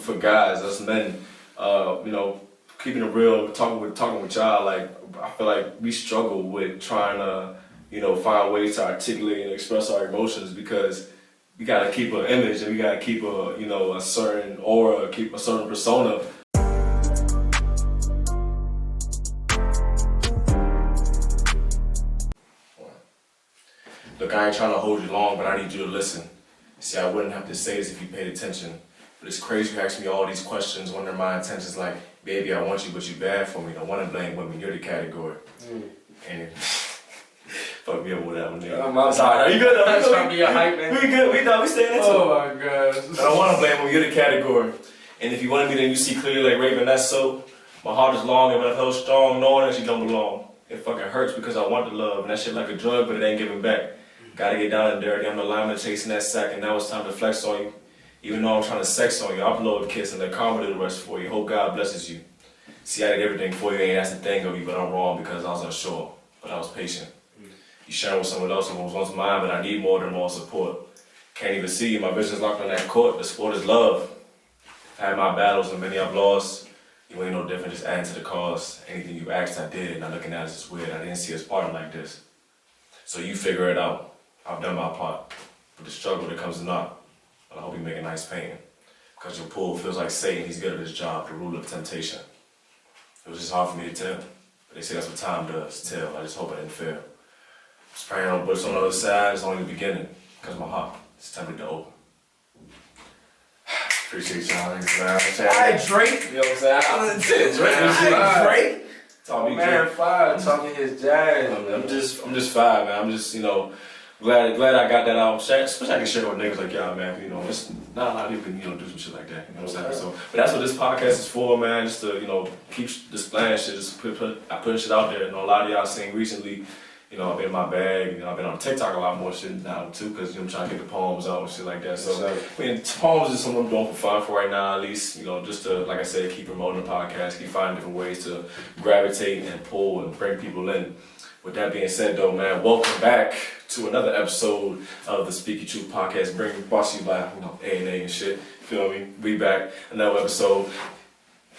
for guys, us men, you know, keeping it real, talking with y'all, like, I feel like we struggle with trying to, you know, find ways to articulate and express our emotions because we gotta keep an image and we gotta keep a, you know, a certain aura, keep a certain persona. Look, I ain't trying to hold you long, but I need you to listen. See, I wouldn't have to say this if you paid attention. But it's crazy you ask me all these questions, wonder my intentions like, baby, I want you, but you bad for me. Don't want to blame women, you're the category. And it, fuck me up with that one, nigga. I'm sorry. Are you good? That's trying to be a hype, man. We good, we staying into it. Oh my gosh. I don't want to blame women, you're the category. And if you wanted me, then you see clearly like Raven, that's so. My heart is long and my held strong, knowing that you don't belong. It fucking hurts because I want the love, and that shit like a drug, but it ain't giving back. Gotta get down and dirty, I'm the lineman chasing that sack, and now it's time to flex on you. Even though I'm trying to sex on you, I'll blow a kiss and let karma do the rest for you. Hope God blesses you. See, I did everything for you, and that's the thing of you, but I'm wrong because I was unsure, but I was patient. You sharing with someone else who was once mine, but I need more than more support. Can't even see you, my vision's locked on that court. The sport is love. I had my battles and many I've lost. You ain't no different, just adding to the cause. Anything you asked, I did. Not looking at us as weird. I didn't see us parting like this. So you figure it out. I've done my part. But the struggle that comes to naught. But I hope you make a nice painting. Because your pool feels like Satan. He's good at his job, the rule of temptation. It was just hard for me to tell. But they say that's what time does, tell. I just hope I didn't fail. Just praying on what's on the other side is only the beginning. Because my heart is tempted to open. Appreciate y'all niggas, man. Alright, Drake. You know what I'm saying? I'm Drake. Talking Man, Five talking his jazz. I'm just fine, man. I'm just, you know, glad I got that out. Especially I can share with niggas like y'all, man. You know, it's not a lot of people can, you know, do some shit like that. You know what I'm saying? So, but that's what this podcast is for, man. Just to, you know, keep displaying shit. Just put shit out there. You know, a lot of y'all seen recently. You know, I've been in my bag, you know, I've been on TikTok a lot more shit now too, because you know, I'm trying to get the poems out and shit like that. So, I mean, poems is something I'm doing for fun for right now, at least, you know, just to, like I said, keep promoting the podcast, keep finding different ways to gravitate and pull and bring people in. With that being said, though, man, welcome back to another episode of the Speak Your Truth podcast, brought to you by, you know, A&A and shit, feel me? We back, another episode.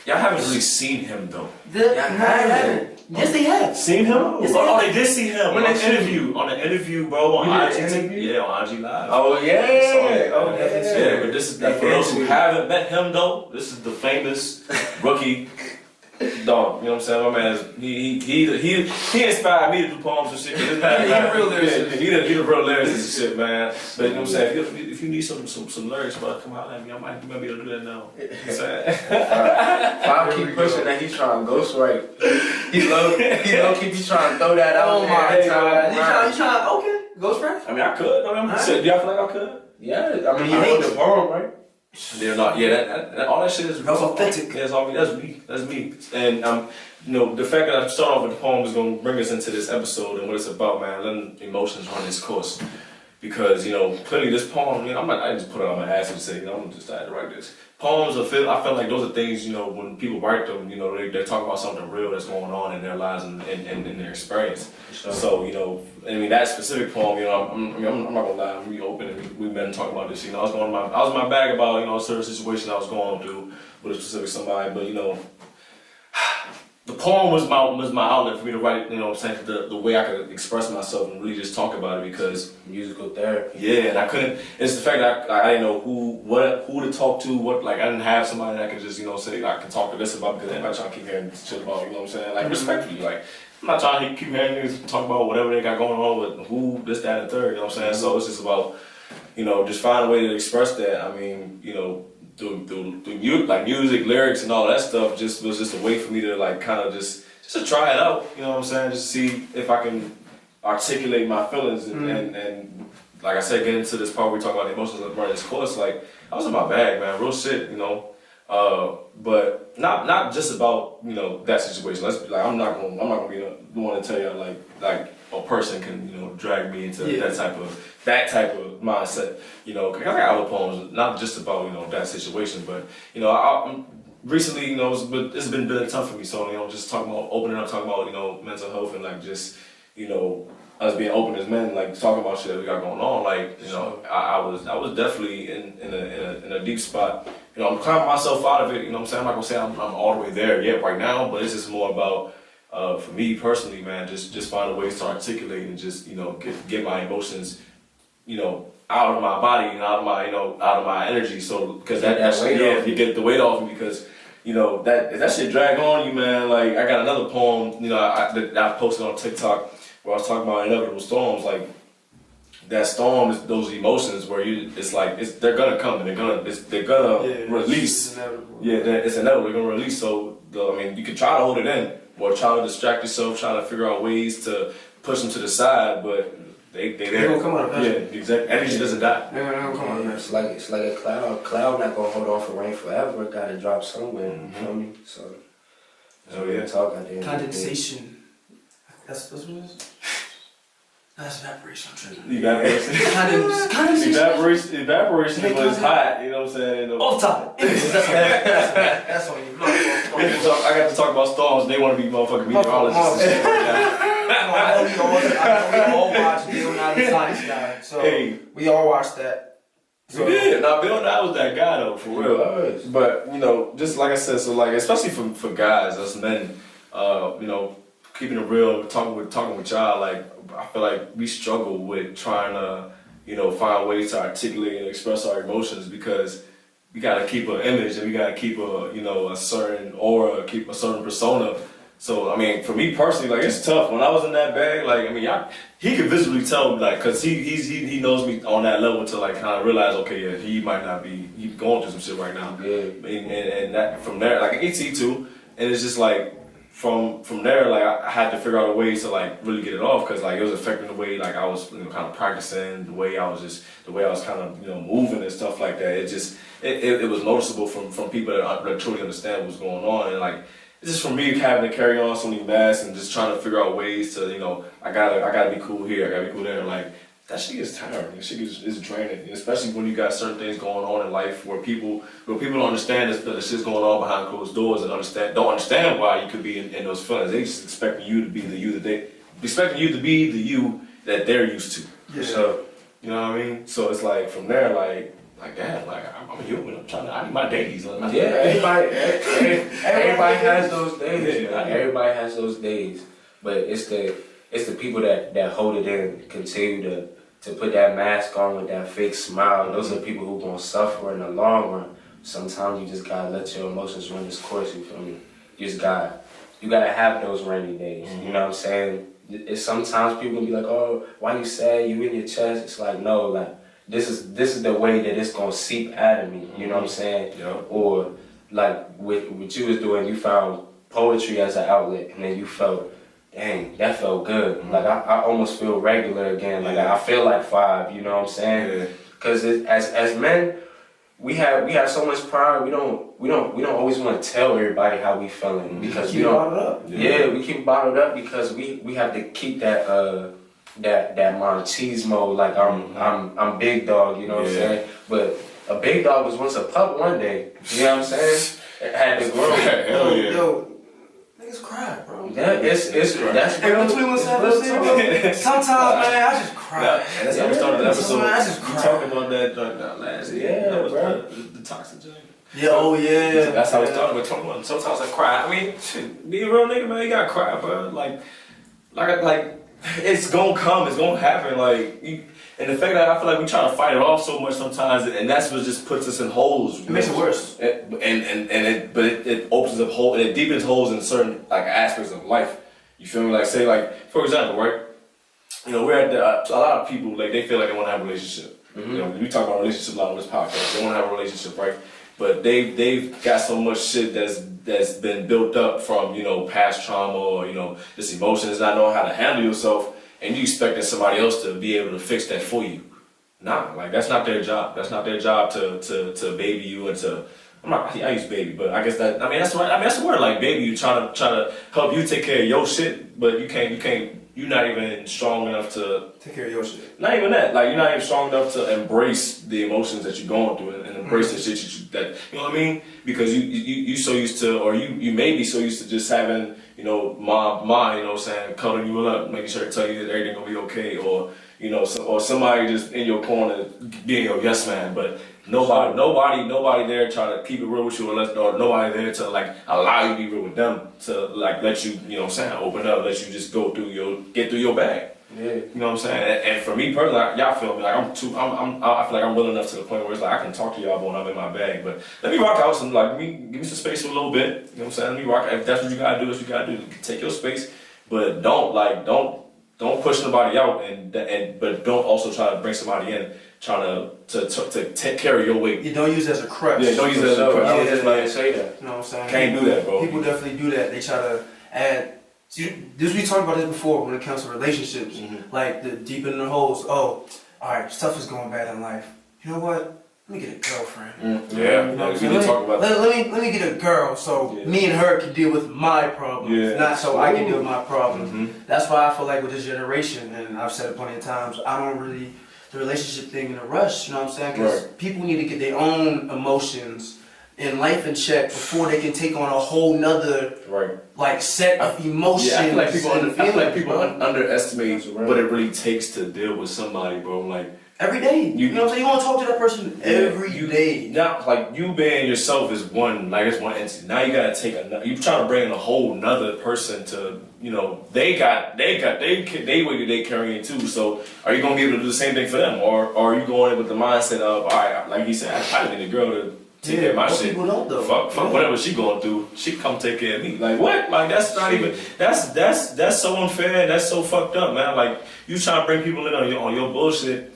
Y'all haven't really seen him, though. I haven't. Yes, they have. Seen him? Yes, Oh, they did see him When on they the interview, bro, on You IG. did an interview? Yeah, on IG Live. Oh yeah. Oh, yeah, but this is, for those who haven't met him, though, this is the famous rookie dog. You know what I'm saying? My man is, he inspired me to do poems and shit. He the real lyricist. He the real lyricist and shit, man. But you know what I'm saying? If you need some lyrics, bro, come out at me. I might be able to do that now. You know what I'm saying? Five keep pushing that he's trying to ghostwrite. He low keep trying to throw that out. Oh there. my God. Right. You trying, okay, Ghost Friend? I mean, I could. I mean, do y'all feel like I could? Yeah, I mean, you wrote the poem, right? They're not. Yeah, that all that shit is. That was authentic. Yeah, that's me. And you know, the fact that I start off with the poem is gonna bring us into this episode and what it's about, man. Letting emotions run its course, because you know, clearly this poem. You know, I just put it on my ass and say, you know, I'm just to write this. Poems I feel like those are things, you know, when people write them, you know, they talk about something real that's going on in their lives and in their experience. Sure. So, you know, I mean, that specific poem, you know, I'm not gonna lie, I'm really open and we've been talking about this, you know, I was in my bag about, you know, a certain situation I was going through with a specific somebody, but, you know, the poem was my outlet for me to write, you know what I'm saying, the way I could express myself and really just talk about it, because Musical therapy. yeah, and I couldn't. It's the fact that I didn't know who to talk to. Like I didn't have somebody that I could just, you know, say I can talk to this about, because everybody trying to keep hearing shit about, you know what I'm saying, like respectfully, like I'm not trying to keep hearing niggas talk about whatever they got going on with who, this, that, and the third. You know what I'm saying? So it's just about, you know, just find a way to express that. I mean, you know, through like music, lyrics, and all that stuff. Was just a way for me to like kind of just to try it out. You know what I'm saying? Just see if I can articulate my feelings and like I said, get into this part where we talk about the emotions of running this course. Like I was in my bag, man, real shit, you know. But not just about, you know, that situation. Let's be like, I'm not gonna be the one to tell you like a person can, you know, drag me into that type of mindset. You know, 'cause I got other poems, not just about, you know, that situation, but you know, I'm recently, you know, it's been tough for me. So, you know, just opening up, talking about, you know, mental health and like just, you know, us being open as men, like talking about shit that we got going on. Like, you know, I was definitely in a deep spot I'm climbing myself out of it. You know what I'm saying? I'm not gonna say I'm all the way there yet right now, but it's just more about for me personally, man, just finding ways to articulate and just get my emotions, out of my body and out of my out of my energy. So because if you get the weight off me because. That shit drag on you, man. Like I got another poem, that I posted on TikTok where I was talking about inevitable storms. Like that storm is those emotions where they're gonna come and they're gonna release. It's inevitable. They're gonna release. So you can try to hold it in or try to distract yourself, try to figure out ways to push them to the side, but they're gonna come out of Yeah, exactly. Energy doesn't die. They're gonna come out of It's like a cloud. Cloud not gonna hold on for rain forever. It gotta drop somewhere. You feel me? So. Talk at the end. Condensation. That's what it is. That's evaporation. Evaporation. Condensation. Evaporation was hot. You know what I'm saying? Off topic. That's on you. I got to talk about storms. They want to be motherfucking meteorologists. I know we all watch Bill Nye the Science Guy. So we all watched that. So, we did. Now Bill Nye was that guy though, for real. But just like I said, so like especially for guys, us men, keeping it real, talking with y'all, like I feel like we struggle with trying to, find ways to articulate and express our emotions because we gotta keep an image and we gotta keep a certain aura, keep a certain persona. So for me personally, like it's tough. When I was in that bag, he could visibly tell, like, cause he knows me on that level to like kind of realize, okay, yeah, he might not be, he's going through some shit right now. Yeah. And that from there, like ET too, and it's just like from there, like I had to figure out a way to like really get it off, cause like it was affecting the way like I was kind of practicing, the way I was kind of moving and stuff like that. It was noticeable from people that truly understand what's going on, and like. It's just for me having to carry on so many masks and just trying to figure out ways to, I gotta be cool here, I gotta be cool there. Like, that shit gets tiring, that shit is draining. And especially when you got certain things going on in life where people don't understand that shit's going on behind closed doors and don't understand why you could be in those feelings. They just expecting you to be the you that they're used to. Yeah. So, you know what I mean? So it's like, from there, like damn, like I'm a human. I need my days. Like, everybody has those days. Yeah, man. Everybody has those days, but it's the people that hold it in, continue to put that mask on with that fake smile. Those are the people who gonna suffer in the long run. Sometimes you just gotta let your emotions run this course. You feel me? You gotta have those rainy days. You know what I'm saying? Sometimes people be like, oh, why you sad? You in your chest? It's like, no, like. This is the way that it's gonna seep out of me, you know what I'm saying? Yeah. Or like what you was doing, you found poetry as an outlet, and then you felt, dang, that felt good. Like I almost feel regular again. Like I feel like 5, you know what I'm saying? Because as men, we have so much pride. We don't always want to tell everybody how we feeling because we don't. Bottled up. Yeah, we keep it bottled up because we have to keep that machismo, like I'm big dog, you know what I'm saying? But a big dog was once a pup one day, you know what I'm saying? It had to grow. Hell yeah. Yo, niggas cry, bro. Yeah, that's real. Sometimes, man, I just cry. That's how we started the episode. I just cry. We talking about that last year. Yeah, that was bro. the toxic joint. Yeah. That's how we started with 21. Sometimes I cry. Shit, be a real nigga, man. You gotta cry, bro. Like. It's gonna come, it's gonna happen, and the fact that I feel like we try to fight it off so much sometimes, and that's what just puts us in holes. It makes it worse. It opens up holes, and it deepens holes in certain aspects of life. You feel me? Like say, for example, right? We're at a lot of people they feel like they want to have a relationship. Mm-hmm. We talk about relationships a lot on this podcast. They want to have a relationship, right? But they've got so much shit that's been built up from past trauma or just emotions, not knowing how to handle yourself, and you expecting somebody else to be able to fix that for you. Nah, that's not their job. That's not their job to baby you and to. I use baby, but I guess that's the word. Like baby, you try to help you take care of your shit, but you can't. You're not even strong enough to take care of your shit. Not even that. You're not even strong enough to embrace the emotions that you're going through and embrace the shit that you know what I mean? Because you so used to, or you may be so used to just having mom, you know what I'm saying, cuddling you up, making sure to tell you that everything gonna be okay, or you know, or somebody just in your corner being your yes man, but nobody there trying to keep it real with you, or nobody there to like allow you to be real with them, to like let you, you know what I'm saying, open up, let you just get through your bag. Yeah. You know what I'm saying? And for me personally, y'all feel me, like I feel like I'm willing enough to the point where it's like I can talk to y'all when I'm in my bag, but let me rock out some, like, give me some space for a little bit. You know what I'm saying? Let me rock. If that's what you gotta do, that's what you gotta do. Take your space, but don't push nobody out, but don't also try to bring somebody in trying to carry your weight. You don't use it as a crutch. Yeah, don't use it as a crutch. I was Yeah, just about to say that. You know what I'm saying? Can't do that, bro. People definitely do that. They try to add. See, we talked about this before when it comes to relationships. Like the deep in the holes. Oh, all right, stuff is going bad in life. You know what? Let me get a girlfriend. Yeah, You know what I'm we saying? did talk about that. Let me get a girl so me and her can deal with my problems, not so I can deal with my problems. That's why I feel like with this generation, and I've said it plenty of times, I don't really the relationship thing in a rush. You know what I'm saying? Because people need to get their own emotions and life in check before they can take on a whole nother like set of emotions. Yeah, I feel like people bro. underestimate what it really takes to deal with somebody, bro. Like every day. You know what I'm saying? You want to talk to that person every day. Now, like you being yourself is one, like it's one entity. Now you gotta take another. You trying to bring in a whole nother person to, you know, they way that they carrying too. So are you gonna be able to do the same thing for them, or are you going in with the mindset of, all right, like he said, I need a girl to take care of my shit. People don't though. Fuck whatever she going through, she come take care of me. Like what? Like that's not even. That's so unfair. That's so fucked up, man. Like you trying to bring people in on your bullshit,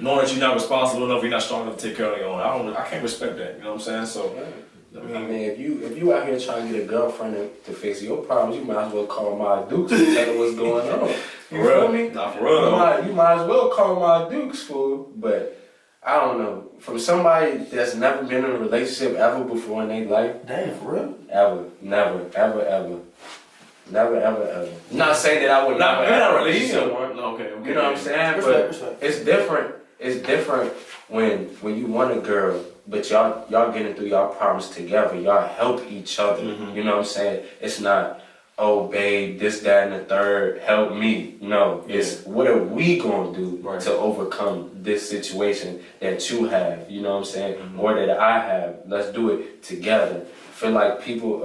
knowing that you're not responsible enough, you're not strong enough to take care of your own. I can't respect that. You know what I'm saying? So, I mean, if you out here trying to get a girlfriend to fix your problems, you might as well call my Dukes and tell her what's going on. You feel me? Not for real. You might as well call my Dukes, fool. But I don't know. From somebody that's never been in a relationship ever before in their life. Damn, for real? Ever. Never. Ever. Never, ever. Not saying that I would never have a relationship. Okay. You know what I'm saying? Respect. But it's different. It's different when you want a girl, but y'all getting through y'all problems together. Y'all help each other. You know what I'm saying? It's not, oh babe, this, that, and the third, help me. No, it's what are we gonna do to overcome this situation that you have, you know what I'm saying? Or that I have. Let's do it together. I feel like people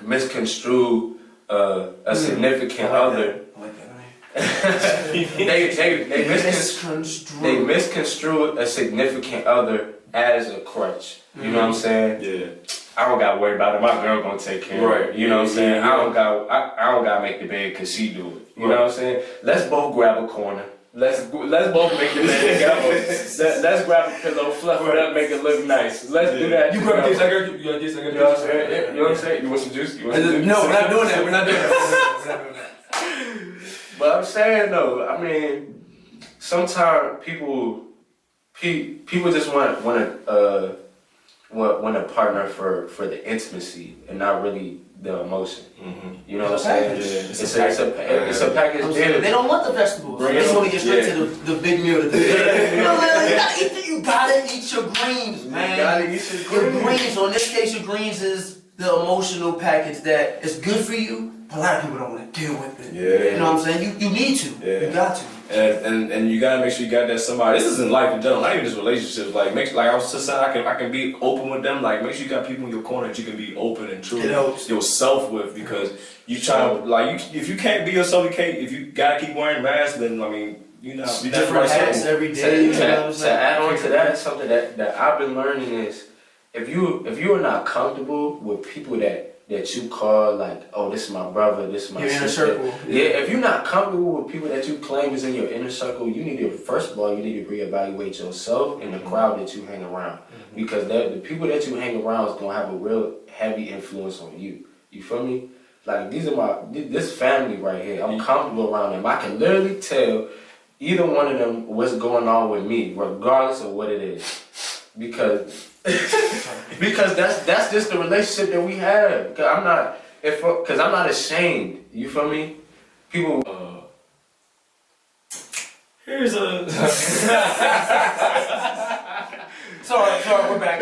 misconstrue a significant other. They misconstrue a significant other as a crutch. You know what I'm saying? Yeah. I don't gotta worry about it. My girl gonna take care of it. You know what I'm saying? I don't gotta make the bed cause she do it. You know what I'm saying? Let's both grab a corner. Let's both make the bed together. Let's grab a pillow, fluff it up, make it look nice. Let's do that. You grab this, I got you. You got this, I got this. You know what I'm saying? You know what I'm saying? You want some juice? No, we're not doing that. We're not doing that. But I'm saying though, I mean, sometimes people just want a partner for the intimacy and not really the emotion. You know what I'm saying? It's a package deal. They don't want the vegetables. They just want to get straight to the big meal. You gotta eat your greens, man. You gotta eat your greens. So in this case, your greens is the emotional package that is good for you. But a lot of people don't want to deal with it. You know what I'm saying? You need to. You got to. And you gotta make sure you got that somebody. This is in life in general, not even just relationships. Like I was just saying, I can be open with them. Like make sure you got people in your corner that you can be open and true yourself with, because you try to if you can't be yourself, if you gotta keep wearing masks, then I mean you know different hats every day. To add on to that, something that I've been learning is if you are not comfortable with people that you call like, oh, this is my brother, this is my sister. Inner circle. Yeah, if you're not comfortable with people that you claim is in your inner circle, you need to, first of all, you need to reevaluate yourself and the crowd that you hang around. Because the people that you hang around is gonna have a real heavy influence on you. You feel me? Like this family right here, I'm comfortable around them. I can literally tell either one of them what's going on with me, regardless of what it is. Because that's just the relationship that we have. Cause I'm not ashamed. You feel me? People. Here's a. Sorry. sorry, we're back.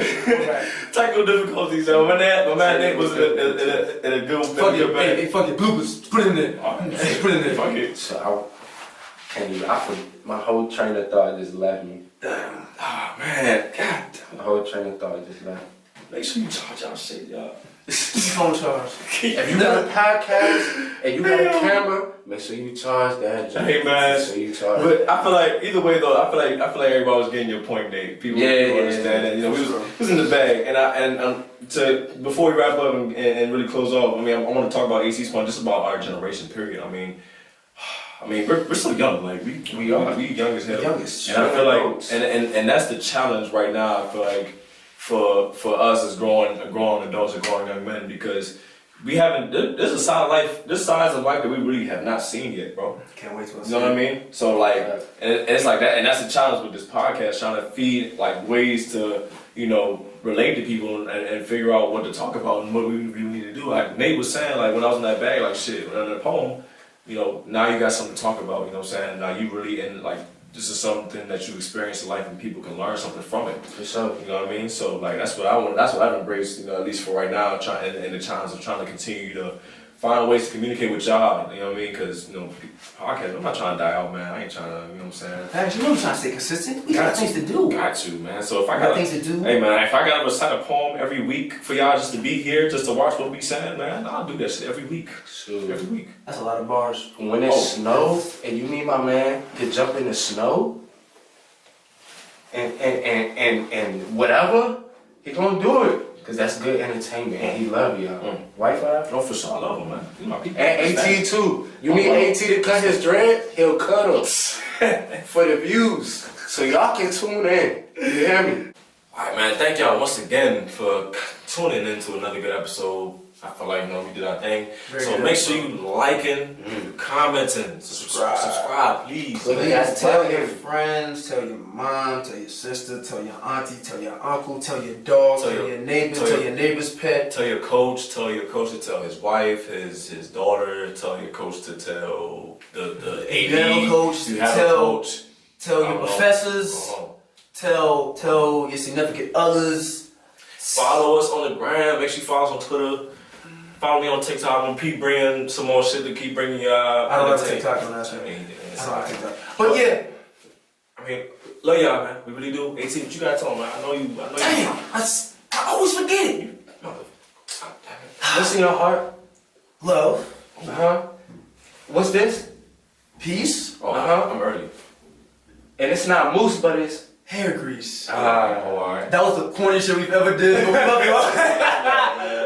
Technical difficulties, yo. My man Nick was in a good Fuck it, hey, fuck it, bloopers. Put it in there. Hey, put it in there. Fuck it. So I can't even. My whole train of thought just left me. Damn. Oh, man. God. My whole train of thought just left. Make sure you charge y'all shit, y'all. Phone charge. If you got a podcast and you got a camera, make sure you charge that. Hey, man. Make sure you charge. But I feel like either way though, I feel like everybody was getting your point, Nate. People understand that. You know, we was in the bag, and to before we wrap up and really close off. I mean, I want to talk about AC Spawn, just about our generation. Period. I mean, we're so young. Like we young as hell. Youngest. And I feel like, and that's the challenge right now. I feel like for us as growing adults and growing young men, because we haven't. There's a side of life. There's sides of life that we really have not seen yet, bro. Can't wait to see. You know what I mean? So like, and it's like that, and that's the challenge with this podcast, trying to feed like ways to, you know, relate to people and figure out what to talk about and what we really need to do. Like Nate was saying, like when I was in that bag, like shit, when I'm in the poem, you know, now you got something to talk about. You know what I'm saying? Now you really in like. This is something that you experience in life, and people can learn something from it. For sure. You know what I mean? So like that's what I want. That's what I've embraced. You know, at least for right now, trying in the challenge of trying to continue to find ways to communicate with y'all. You know what I mean? Because you know, podcast. I'm not trying to die out, man. I ain't trying to. You know what I'm saying? Actually, I'm trying to stay consistent. We got things to do. Got to, man. So if I got things to do. Hey, man. If I got to recite a poem every week for y'all just to be here, just to watch what we saying, man, I'll do that shit every week. Sure. Every week. That's a lot of bars. When it snows and you need my man to jump in the snow. And whatever, he gonna do it. Cause that's good entertainment and he love y'all. Wi-Fi? No, for sure. I love him, man. He's my people. And AT too. You need AT to cut his dread, he'll cut them. For the views. So y'all can tune in. You hear me? Alright, man. Thank y'all once again for tuning in to another good episode. I feel like, you know, we did our thing. So make sure you liking, commenting, subscribe, please. Please tell your friends, tell your mom, tell your sister, tell your auntie, tell your uncle, tell your dog, tell your neighbor, tell your neighbor's pet. Tell your coach to tell his wife, his daughter, tell your coach to tell the AD. You have a coach, tell your professors, tell your significant others. Follow us on the gram, make sure you follow us on Twitter. Follow me on TikTok. I'm gonna keep bringing some more shit to keep bringing y'all. I don't have TikTok on that shit. I don't have TikTok. But yeah. I mean, love y'all, man. We really do. AT, what you got to tell me, man? I know you. Damn, I always forget it. What's in your heart? Love. What's this? Peace. I'm early. And it's not mousse, but it's hair grease. Alright. That was the corniest shit we've ever did. But we love y'all.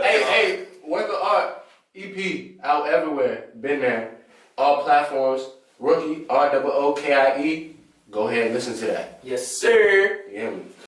Hey, Work of Art EP out everywhere. Been there. All platforms. Rookie, ROOKIE. Go ahead and listen to that. Yes, sir. You hear me?